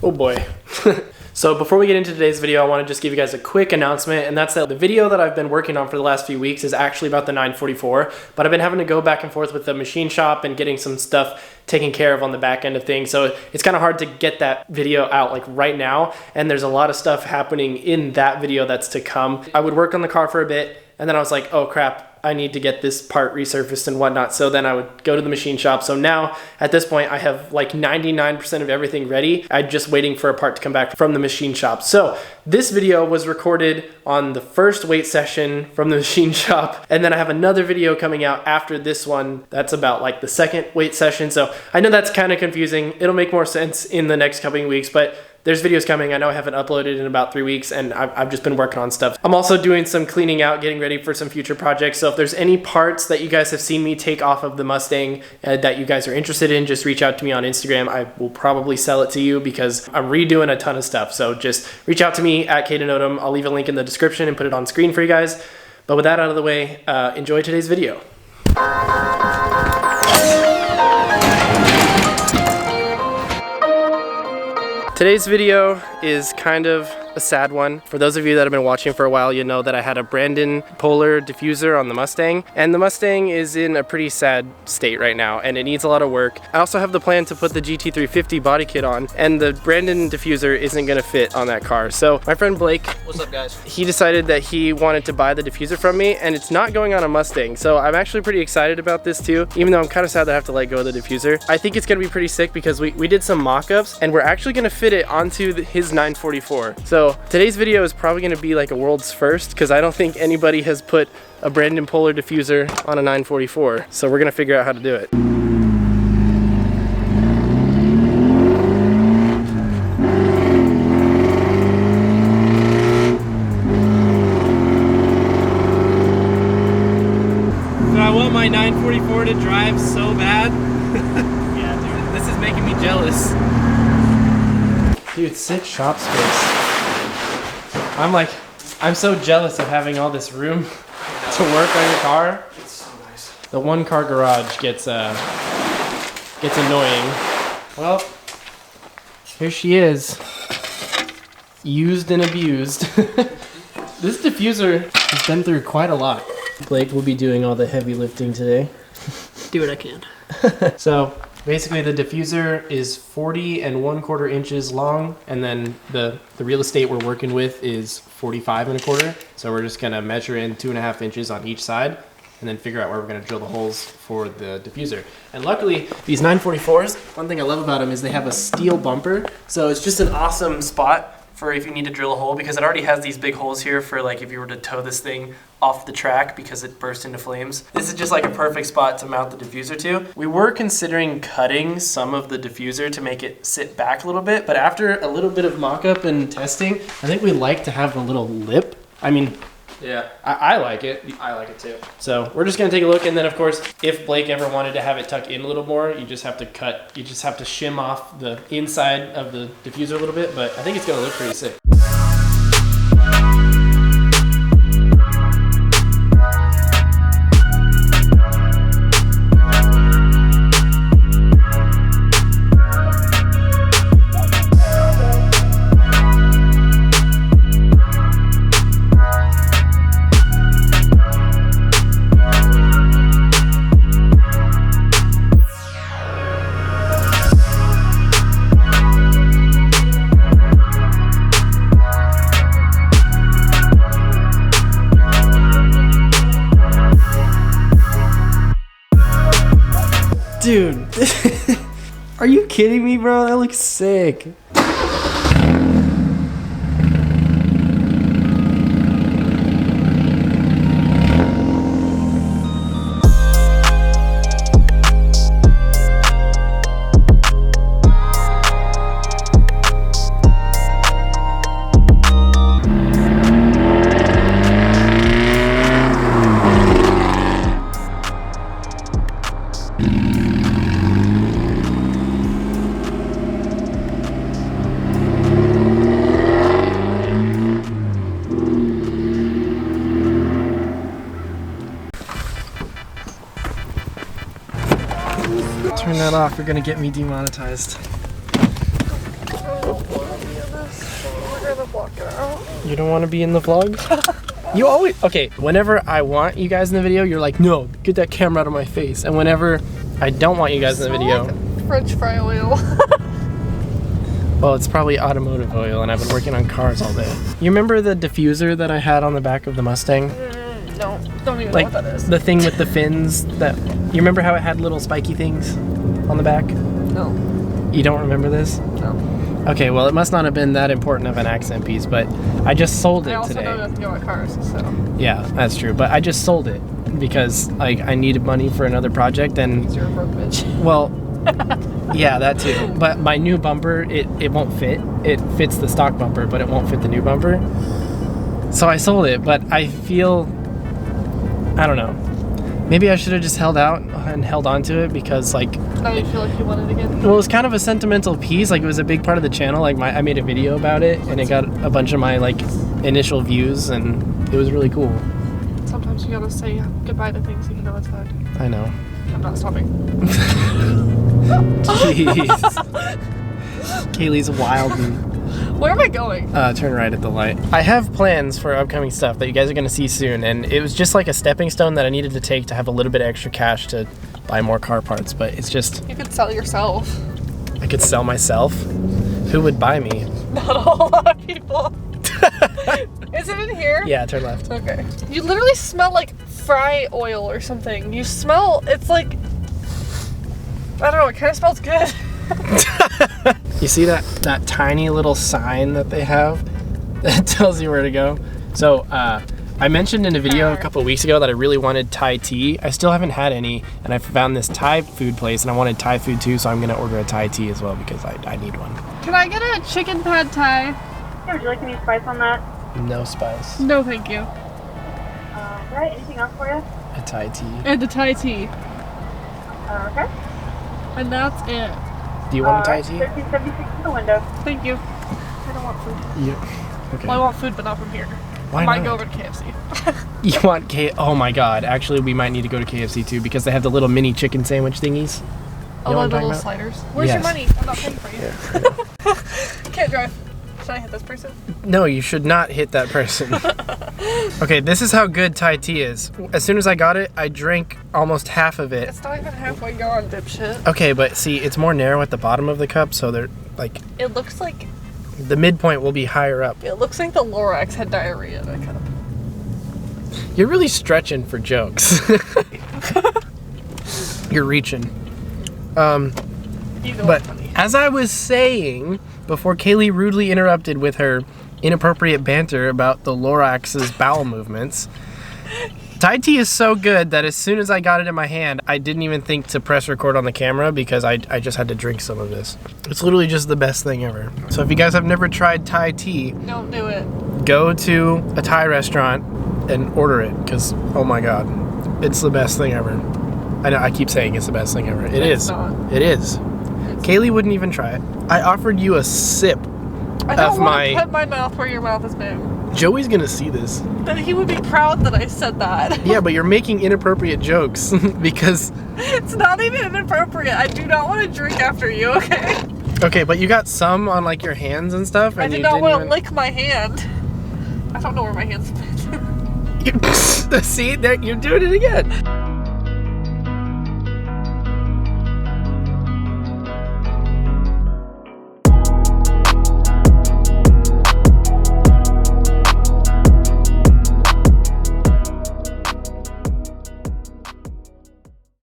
Oh boy. So before we get into today's video, I want to just give you guys a quick announcement, and that's that the video that I've been working on for the last few weeks is actually about the 944, but I've been having to go back and forth with the machine shop and getting some stuff taken care of on the back end of things. So it's kind of hard to get that video out like right now, and there's a lot of stuff happening in that video that's to come. I would work on the car for a bit, and then I was like, oh crap, I need to get this part resurfaced and whatnot. So then I would go to the machine shop. So now at this point, I have like 99% of everything ready. I'm just waiting for a part to come back from the machine shop. So this video was recorded on the first weight session from the machine shop. And then I have another video coming out after this one. That's about like the second weight session. So I know that's kind of confusing. It'll make more sense in the next coming weeks, but there's videos coming. I know I haven't uploaded in about 3 weeks, and I've just been working on stuff. I'm also doing some cleaning out, getting ready for some future projects. So if there's any parts that you guys have seen me take off of the Mustang that you guys are interested in, just reach out to me on Instagram. I will probably sell it to you because I'm redoing a ton of stuff. So just reach out to me at Kaidan Odom. I'll leave a link in the description and put it on screen for you guys. But with that out of the way, enjoy today's video. Today's video is kind of a sad one. For those of you that have been watching for a while, you know that I had a Brandon Polar diffuser on the Mustang, and the Mustang is in a pretty sad state right now, and it needs a lot of work. I also have the plan to put the GT350 body kit on, and the Brandon diffuser isn't gonna fit on that car. So my friend Blake, what's up guys? He decided that he wanted to buy the diffuser from me, and it's not going on a Mustang. So I'm actually pretty excited about this too, even though I'm kind of sad that I have to let go of the diffuser. I think it's gonna be pretty sick because we did some mock-ups, and we're actually gonna fit it onto his 944. So today's video is probably gonna be like a world's first because I don't think anybody has put a Brandon Polar diffuser on a 944. So we're gonna figure out how to do it. So I want my 944 to drive so bad. Yeah, dude, this is making me jealous. Dude, sick shop space. I'm so jealous of having all this room to work on your car. It's so nice. The one car garage gets annoying. Well, here she is. Used and abused. This diffuser has been through quite a lot. Blake will be doing all the heavy lifting today. Do what I can. So basically the diffuser is 40 1/4 inches long, and then the real estate we're working with is 45 1/4. So we're just gonna measure in 2.5 inches on each side and then figure out where we're gonna drill the holes for the diffuser. And luckily these 944s, one thing I love about them is they have a steel bumper. So it's just an awesome spot for if you need to drill a hole, because it already has these big holes here for like if you were to tow this thing off the track because it burst into flames. This is just like a perfect spot to mount the diffuser to. We were considering cutting some of the diffuser to make it sit back a little bit, but after a little bit of mock-up and testing, I think we like to have a little lip. I mean, yeah, I like it. I like it too. So we're just gonna take a look, and then of course, if Blake ever wanted to have it tuck in a little more, you just have to shim off the inside of the diffuser a little bit, but I think it's gonna look pretty sick. Dude, are you kidding me, bro? That looks sick. Turn that off, you're gonna get me demonetized. You don't want to be in the vlog? You always, okay, whenever I want you guys in the video, you're like, no, get that camera out of my face. And whenever I don't want you guys in the video. Like French fry oil. Well, it's probably automotive oil, and I've been working on cars all day. You remember the diffuser that I had on the back of the Mustang? No, don't even Like know what that is. the thing with the fins that, you remember how it had little spiky things on the back? No. You don't remember this? No. Okay, well, it must not have been that important of an accent piece, but I just sold it I also today. know nothing about cars, so. Yeah, that's true. But I just sold it because like I needed money for another project, and You're a broke bitch. well, yeah, that too. But my new bumper, it won't fit. It fits the stock bumper, but it won't fit the new bumper. So I sold it, but I feel, I don't know. Maybe I should have just held out and held on to it because like. Now you feel like you want it again? Well, it was kind of a sentimental piece. Like it was a big part of the channel. Like I made a video about it, and it got a bunch of my like initial views, and it was really cool. Sometimes you gotta say goodbye to things even though it's hard. I know. I'm not stopping. Jeez. Kaylee's wild. Where am I going? Turn right at the light. I have plans for upcoming stuff that you guys are going to see soon, and it was just like a stepping stone that I needed to take to have a little bit of extra cash to buy more car parts, but it's just... You could sell yourself. I could sell myself? Who would buy me? Not a whole lot of people. Is it in here? Yeah, turn left. Okay. You literally smell like fry oil or something. You smell, it's like, I don't know, it kind of smells good. You see that tiny little sign that they have that tells you where to go? So I mentioned in a video a couple of weeks ago that I really wanted Thai tea. I still haven't had any, and I found this Thai food place, and I wanted Thai food too, so I'm gonna order a Thai tea as well because I need one. Can I get a chicken pad Thai? Yeah, would you like any spice on that? No spice. No, thank you. Right, anything else for you? A Thai tea. And the Thai tea. Okay. And that's it. Do you want a Thai tea? 1376 to the window. Thank you. I don't want food. Yeah. Okay. Well, I want food, but not from here. Why I might not? go over to KFC. You want Oh my god. Actually, we might need to go to KFC too because they have the little mini chicken sandwich thingies. You know Oh, what I'm the talking little about? sliders. Where's Yes. your money? I'm not paying for you. Yeah. Can't drive. Should I hit this person? No, you should not hit that person. Okay, this is how good Thai tea is. As soon as I got it, I drank almost half of it. It's not even halfway gone, dipshit. Okay, but see, it's more narrow at the bottom of the cup, so they're like It looks like the midpoint will be higher up. the Lorax had diarrhea in a cup. You're really stretching for jokes. You're reaching. You know But what's funny. as I was saying before Kaylee rudely interrupted with her inappropriate banter about the Lorax's bowel movements, Thai tea is so good that as soon as I got it in my hand, I didn't even think to press record on the camera because I just had to drink some of this. It's literally just the best thing ever. So if you guys have never tried Thai tea, Don't do it. go to a Thai restaurant and order it because, oh my god, it's the best thing ever. I know, I keep saying it's the best thing ever. It's not. It is. Kaylee wouldn't even try it. I offered you a sip I don't of want to put my mouth where your mouth is big. Joey's gonna see this. Then he would be proud that I said that. Yeah, but you're making inappropriate jokes because... It's not even inappropriate. I do not want to drink after you, okay? Okay, but you got some on like your hands and stuff, and I did you not didn't want even... to lick my hand. I don't know where my hand's been. See, there, you're doing it again.